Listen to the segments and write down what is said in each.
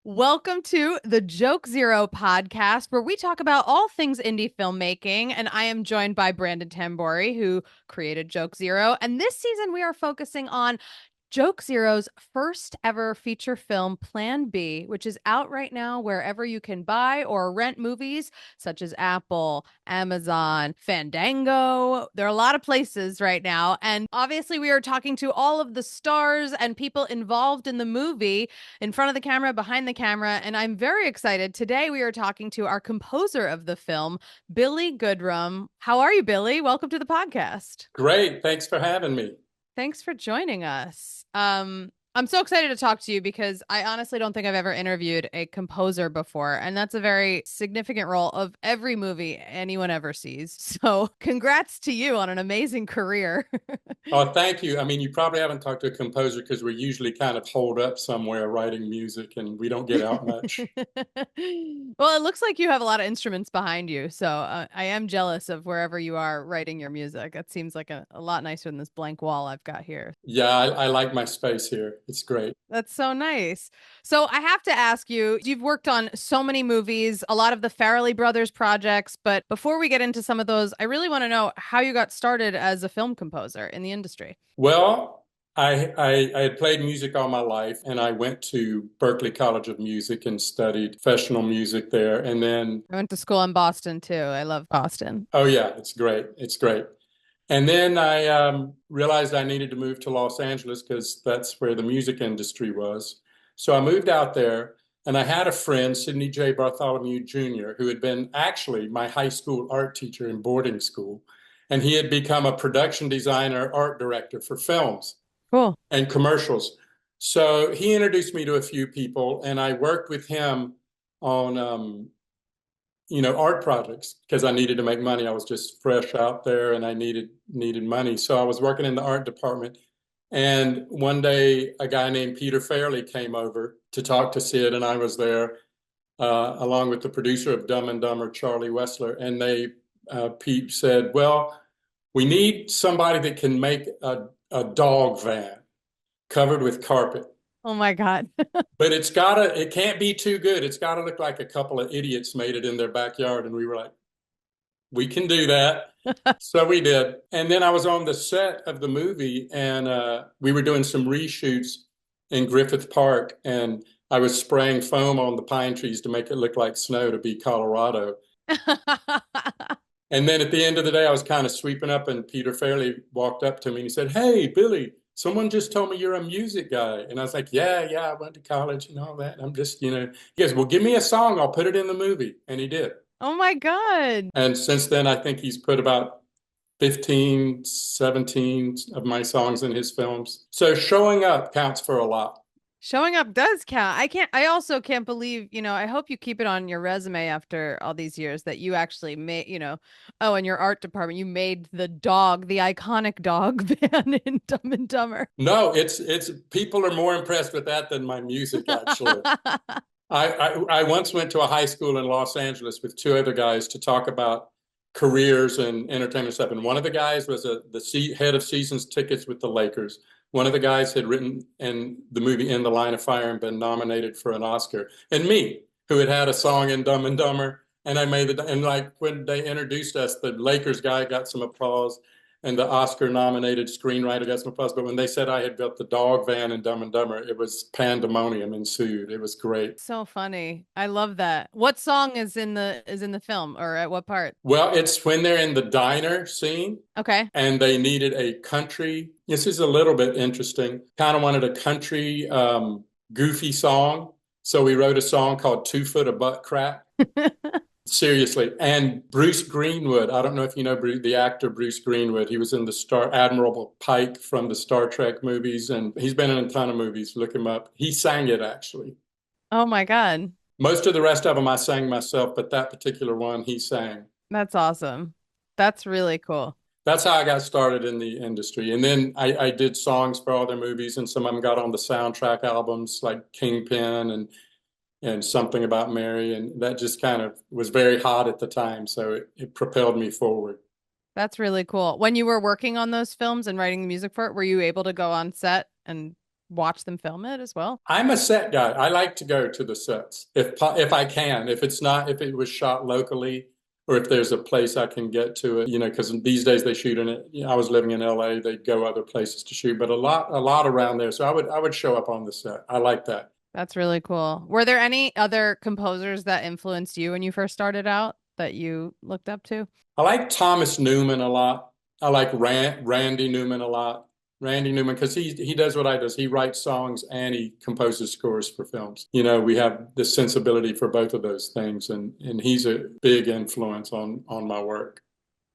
Welcome to the Joke Zero podcast, where we talk about all things indie filmmaking. And I am joined by Brandon Tambori, who created Joke Zero. And this season, we are focusing on Joke Zero's first ever feature film, Plan B, which is out right now wherever you can buy or rent movies, such as Apple, Amazon, Fandango. There are a lot of places right now. And obviously, we are talking to all of the stars and people involved in the movie, in front of the camera, behind the camera. And I'm very excited. Today, we are talking to our composer of the film, Billy Goodrum. How are you, Billy? Welcome to the podcast. Great. Thanks for having me. Thanks for joining us. I'm so excited to talk to you because I honestly don't think I've ever interviewed a composer before, and that's a very significant role of every movie anyone ever sees. So, congrats to you on an amazing career. Oh, thank you. I mean, you probably haven't talked to a composer because we're usually kind of holed up somewhere writing music and we don't get out much. Well, it looks like you have a lot of instruments behind you, so I am jealous of wherever you are writing your music. It seems like a lot nicer than this blank wall I've got here. Yeah, I like my space here. It's great. That's so nice. So I have to ask you, you've worked on so many movies, a lot of the Farrelly Brothers projects, but before we get into some of those, I really want to know how you got started as a film composer in the industry. Well, I had played music all my life and I went to Berklee College of Music and studied professional music there. And then, I went to school in Boston too. I love Boston. oh yeah, it's great. It's great. And then I realized I needed to move to Los Angeles because that's where the music industry was. So I moved out there and I had a friend, Sidney J. Bartholomew Jr., who had been actually my high school art teacher in boarding school. And he had become a production designer, art director for films Cool. and commercials. So he introduced me to a few people and I worked with him on art projects because I needed to make money. I was just fresh out there and I needed money. So I was working in the art department. And one day a guy named Peter Farrelly came over to talk to Sid, and I was there along with the producer of Dumb and Dumber, Charlie Wessler. And Pete said, well, we need somebody that can make a dog van covered with carpet. Oh my God. But it can't be too good. It's gotta look like a couple of idiots made it in their backyard. And we were like, we can do that. So we did. And then I was on the set of the movie and we were doing some reshoots in Griffith Park. And I was spraying foam on the pine trees to make it look like snow to be Colorado. And then at the end of the day, I was kind of sweeping up and Peter Farrelly walked up to me and he said, hey, Billy, someone just told me you're a music guy. And I was like, yeah, I went to college and all that. And I'm just, he goes, well, give me a song. I'll put it in the movie. And he did. Oh my God. And since then, I think he's put about 15, 17 of my songs in his films. So showing up counts for a lot. Showing up does count. I also can't believe, I hope you keep it on your resume after all these years that you actually made, oh, in your art department, you made the iconic dog van in Dumb and Dumber. No, it's people are more impressed with that than my music, actually. I once went to a high school in Los Angeles with two other guys to talk about careers and entertainment stuff. And one of the guys was the head of seasons tickets with the Lakers. One of the guys had written in the movie In the Line of Fire and been nominated for an Oscar. And me, who had a song in Dumb and Dumber. And and like when they introduced us, the Lakers guy got some applause and the Oscar nominated screenwriter got some applause. But when they said I had built the dog van in Dumb and Dumber, it was pandemonium ensued. It was great. So funny. I love that. What song is in the film, or at what part? Well, it's when they're in the diner scene. Okay. And they needed a country. This is a little bit interesting. Kind of wanted a country goofy song. So we wrote a song called 2 Foot of Butt Crack. Seriously. And Bruce Greenwood, I don't know if you know the actor Bruce Greenwood. He was in the Admiral Pike from the Star Trek movies, and he's been in a ton of movies. Look him up. He sang it, actually. Oh my God. Most of the rest of them I sang myself, but that particular one he sang. That's awesome. That's really cool. That's how I got started in the industry. And then I did songs for all their movies, and some of them got on the soundtrack albums like Kingpin and Something About Mary. And that just kind of was very hot at the time. So it propelled me forward. That's really cool. When you were working on those films and writing the music for it, were you able to go on set and watch them film it as well? I'm a set guy. I like to go to the sets if I can. If it was shot locally, or if there's a place I can get to it, because these days they shoot in it. I was living in LA, they'd go other places to shoot, but a lot around there. So I would show up on the set. I like that. That's really cool. Were there any other composers that influenced you when you first started out that you looked up to? I like Thomas Newman a lot. I like Randy Newman a lot. Randy Newman, because he does what I does. He writes songs and he composes scores for films. We have this sensibility for both of those things, and he's a big influence on my work.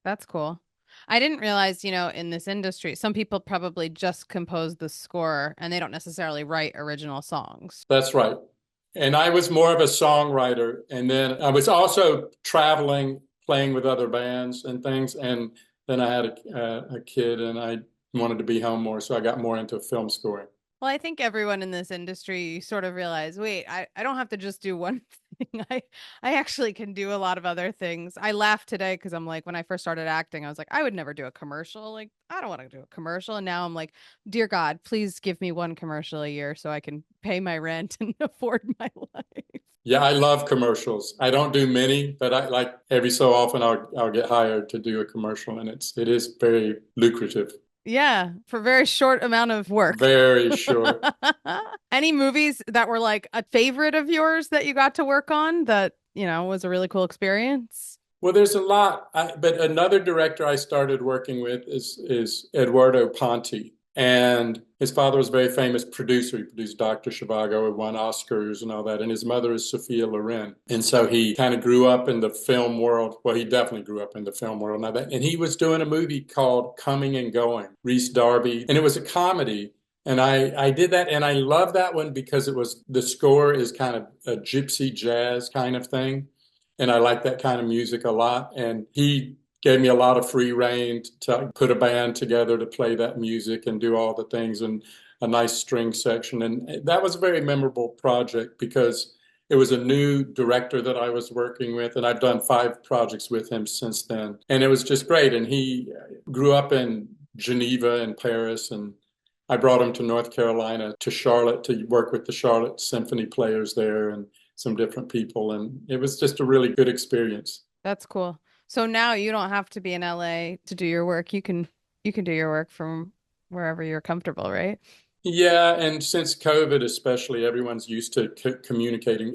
That's cool. I didn't realize, in this industry, some people probably just compose the score and they don't necessarily write original songs. That's right. And I was more of a songwriter, and then I was also traveling, playing with other bands and things. And then I had a kid, and I wanted to be home more, so I got more into film scoring. Well, I think everyone in this industry you sort of realize, wait, I don't have to just do one thing. I actually can do a lot of other things. I laughed today because I'm like, when I first started acting, I was like, I would never do a commercial. Like, I don't want to do a commercial. And now I'm like, dear God, please give me one commercial a year so I can pay my rent and afford my life. Yeah, I love commercials. I don't do many, but I like every so often I'll get hired to do a commercial, and it is very lucrative. Yeah, for a very short amount of work. Very short. Any movies that were like a favorite of yours that you got to work on that, was a really cool experience? Well, there's a lot, but another director I started working with is Eduardo Ponti, and his father was a very famous producer. He produced Dr. Zhivago, and won Oscars and all that, and his mother is Sophia Loren, and so he kind of grew up in the film world. Well, he definitely grew up in the film world now that, and he was doing a movie called Coming and Going, Rhys Darby, and it was a comedy. And I did that, and I love that one because the score is kind of a gypsy jazz kind of thing, and I like that kind of music a lot. And he gave me a lot of free rein to put a band together to play that music and do all the things, and a nice string section. And that was a very memorable project because it was a new director that I was working with, and I've done 5 projects with him since then. And it was just great. And he grew up in Geneva and Paris, and I brought him to North Carolina, to Charlotte, to work with the Charlotte Symphony players there and some different people. And it was just a really good experience. That's cool. So now you don't have to be in LA to do your work. You can do your work from wherever you're comfortable, right? Yeah, and since COVID, especially, everyone's used to communicating.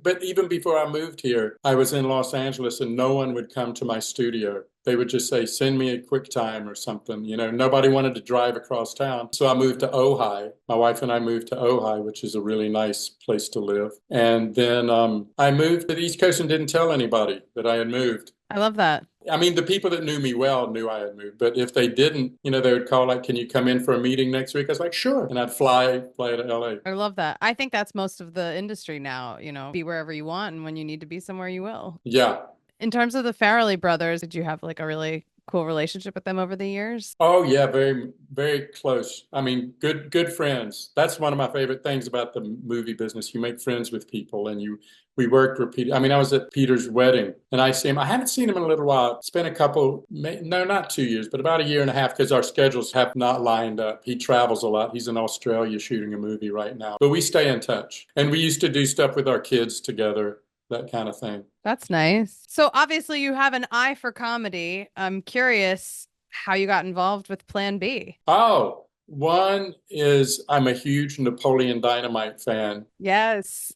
But even before I moved here, I was in Los Angeles, and no one would come to my studio. They would just say, send me a QuickTime or something. Nobody wanted to drive across town. So I moved to Ojai. My wife and I moved to Ojai, which is a really nice place to live. And then I moved to the East Coast and didn't tell anybody that I had moved. I love that. I mean, the people that knew me well knew I had moved, but if they didn't, they would call like, "Can you come in for a meeting next week?" I was like, "Sure," and I'd fly to LA. I love that. I think that's most of the industry now, be wherever you want, and when you need to be somewhere, you will. Yeah. In terms of the Farrelly brothers, did you have like a really cool relationship with them over the years? Oh yeah, very very close. I mean, good friends. That's one of my favorite things about the movie business. You make friends with people, and we worked repeatedly. I mean, I was at Peter's wedding, and I see him. I haven't seen him in a little while. It's been a couple, no, not 2 years, but about a year and a half, because our schedules have not lined up. He travels a lot. He's in Australia shooting a movie right now, but we stay in touch, and we used to do stuff with our kids together, that kind of thing. That's nice. So obviously you have an eye for comedy. I'm curious how you got involved with Plan B. Oh, one is I'm a huge Napoleon Dynamite fan. Yes.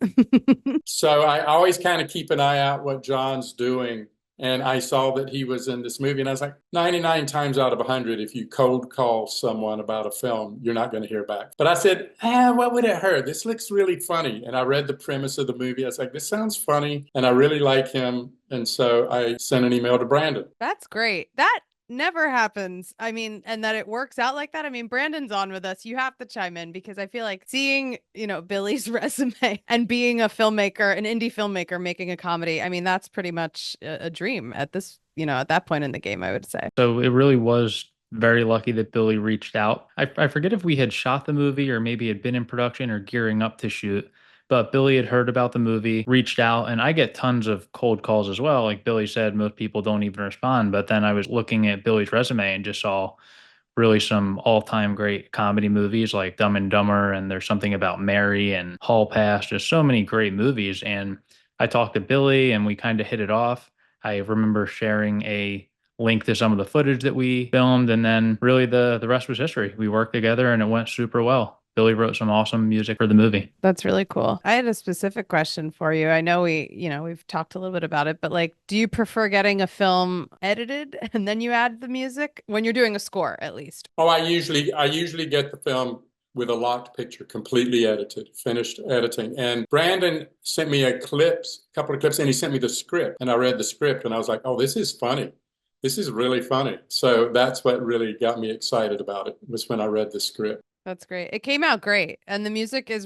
So I always kind of keep an eye out what John's doing. And I saw that he was in this movie, and I was like, 99 times out of 100, if you cold call someone about a film, you're not going to hear back. But I said, what would it hurt? This looks really funny. And I read the premise of the movie. I was like, this sounds funny, and I really like him. And so I sent an email to Brandon. That's great. That never happens. I mean, and that it works out like that. I mean, Brandon's on with us. You have to chime in because I feel like seeing, Billy's resume and being a filmmaker, an indie filmmaker making a comedy, I mean, that's pretty much a dream at this, at that point in the game, I would say. So it really was very lucky that Billy reached out. I forget if we had shot the movie or maybe had been in production or gearing up to shoot. But Billy had heard about the movie, reached out, and I get tons of cold calls as well. Like Billy said, most people don't even respond. But then I was looking at Billy's resume and just saw really some all-time great comedy movies like Dumb and Dumber, and There's Something About Mary and Hall Pass, just so many great movies. And I talked to Billy and we kind of hit it off. I remember sharing a link to some of the footage that we filmed, and then really the rest was history. We worked together and it went super well. Billy wrote some awesome music for the movie. That's really cool. I had a specific question for you. I know we've talked a little bit about it, but like, do you prefer getting a film edited and then you add the music when you're doing a score, at least? Oh, I usually get the film with a locked picture, completely edited, finished editing. And Brandon sent me a couple of clips, and he sent me the script. And I read the script and I was like, oh, this is funny. This is really funny. So that's what really got me excited about it, was when I read the script. That's great. It came out great. And the music it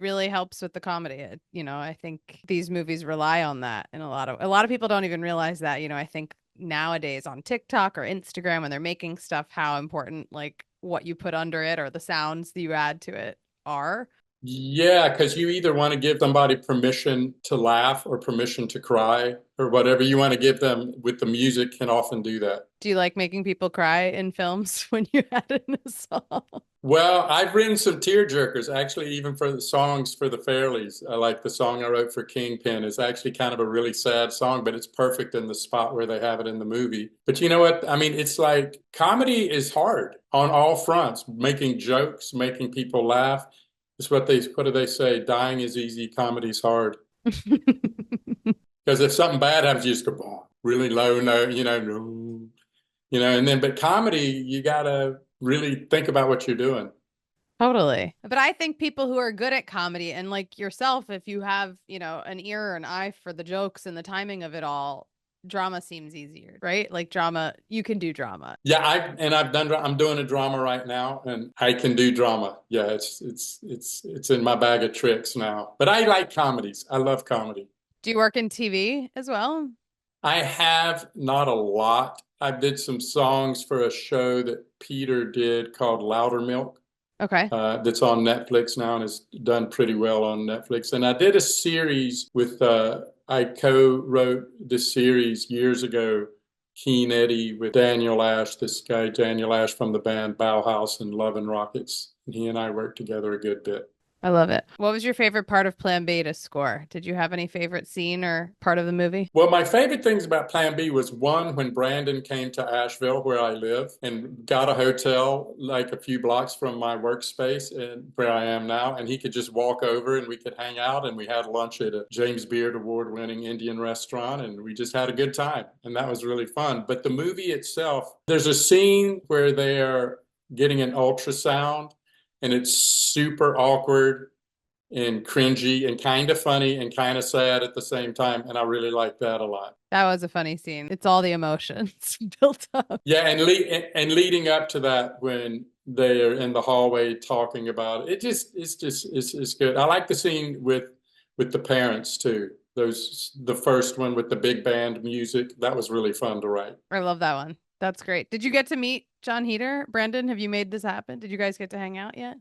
really helps with the comedy. I think these movies rely on that. And a lot of people don't even realize that. I think nowadays on TikTok or Instagram when they're making stuff, how important like what you put under it or the sounds that you add to it are. Yeah, because you either want to give somebody permission to laugh or permission to cry, or whatever you want to give them with the music can often do that. Do you like making people cry in films when you add in a song? Well, I've written some tear jerkers, actually, even for the songs for the Farrellys. I like the song I wrote for Kingpin. It's actually kind of a really sad song, but it's perfect in the spot where they have it in the movie. But you know what? I mean, it's like comedy is hard on all fronts, making jokes, making people laugh. It's what do they say? Dying is easy, comedy's hard. Because if something bad happens, you just go, boom, really low note, no, and then, but comedy, you gotta really think about what you're doing. Totally. But I think people who are good at comedy and like yourself, if you have, an ear or an eye for the jokes and the timing of it all, drama seems easier, right? Like drama, you can do drama. Yeah, I'm doing a drama right now, and I can do drama. Yeah, it's in my bag of tricks now. But I like comedies. I love comedy. Do you work in TV as well? I have not a lot. I did some songs for a show that Peter did called Louder Milk. Okay. That's on Netflix now and has done pretty well on Netflix. And I did a series I co-wrote this series years ago, Keen Eddie, with Daniel Ash, this guy, Daniel Ash from the band Bauhaus and Love and Rockets. And he and I worked together a good bit. I love it. What was your favorite part of Plan B to score? Did you have any favorite scene or part of the movie? Well, my favorite things about Plan B was one, when Brandon came to Asheville, where I live, and got a hotel like a few blocks from my workspace and where I am now, and he could just walk over and we could hang out, and we had lunch at a James Beard Award-winning Indian restaurant, and we just had a good time, and that was really fun. But the movie itself, there's a scene where they are getting an ultrasound, and it's super awkward and cringy and kind of funny and kind of sad at the same time. And I really like that a lot. That was a funny scene. It's all the emotions built up. Yeah, and leading up to that, when they are in the hallway talking about it, it's good. I like the scene with the parents too. The first one with the big band music, that was really fun to write. I love that one. That's great. Did you get to meet John Heder? Brandon, have you made this happen? Did you guys get to hang out yet?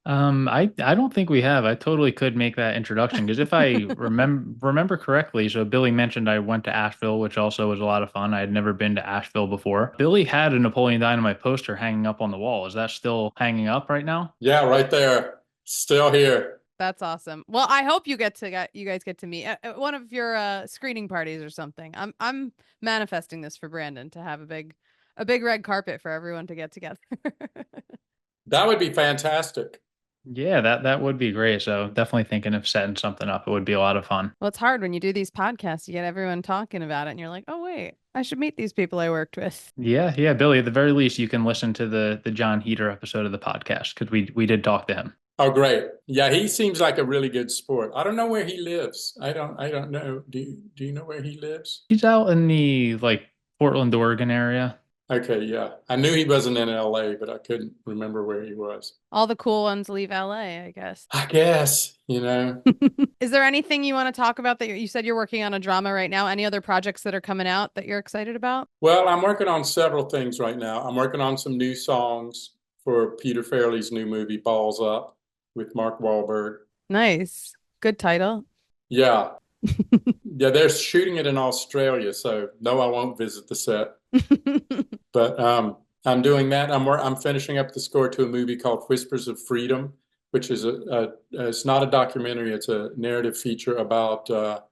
I don't think we have. I totally could make that introduction because if I remember correctly, so Billy mentioned I went to Asheville, which also was a lot of fun. I had never been to Asheville before. Billy had a Napoleon Dynamite poster hanging up on the wall. Is that still hanging up right now? Yeah, right there. Still here. That's awesome. Well, I hope you guys get to meet at one of your screening parties or something. I'm manifesting this for Brandon to have a big red carpet for everyone to get together. That would be fantastic. Yeah, that would be great. So definitely thinking of setting something up. It would be a lot of fun. Well, it's hard when you do these podcasts. You get everyone talking about it, and you're like, "Oh wait, I should meet these people I worked with." Yeah, Billy. At the very least, you can listen to the John Heder episode of the podcast because we did talk to him. Oh, great. Yeah, he seems like a really good sport. I don't know where he lives. I don't know. Do you know where he lives? He's out in the like Portland, Oregon area. Okay, yeah. I knew he wasn't in LA, but I couldn't remember where he was. All the cool ones leave LA, I guess. I guess. Is there anything you want to talk about that you said you're working on a drama right now? Any other projects that are coming out that you're excited about? Well, I'm working on several things right now. I'm working on some new songs for Peter Farrelly's new movie, Balls Up, with Mark Wahlberg. Nice. Good title. Yeah. Yeah, they're shooting it in Australia, so no, I won't visit the set. But I'm doing that. I'm finishing up the score to a movie called Whispers of Freedom, which is it's not a documentary. It's a narrative feature about the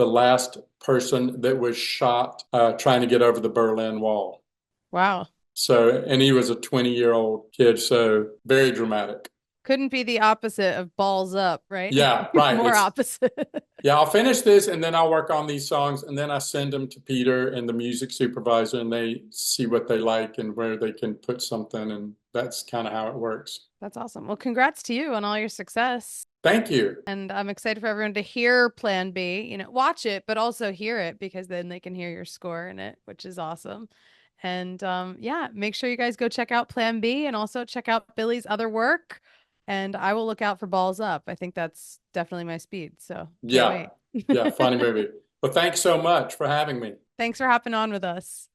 last person that was shot trying to get over the Berlin Wall. Wow. So, and he was a 20-year-old kid, so very dramatic. Couldn't be the opposite of balls up, right? Yeah, right. More opposite. Yeah, I'll finish this and then I'll work on these songs and then I send them to Peter and the music supervisor and they see what they like and where they can put something. And that's kind of how it works. That's awesome. Well, congrats to you on all your success. Thank you. And I'm excited for everyone to hear Plan B, watch it, but also hear it because then they can hear your score in it, which is awesome. And yeah, make sure you guys go check out Plan B and also check out Billy's other work. And I will look out for Balls Up. I think that's definitely my speed. So yeah. Yeah, funny movie. Well, thanks so much for having me. Thanks for hopping on with us.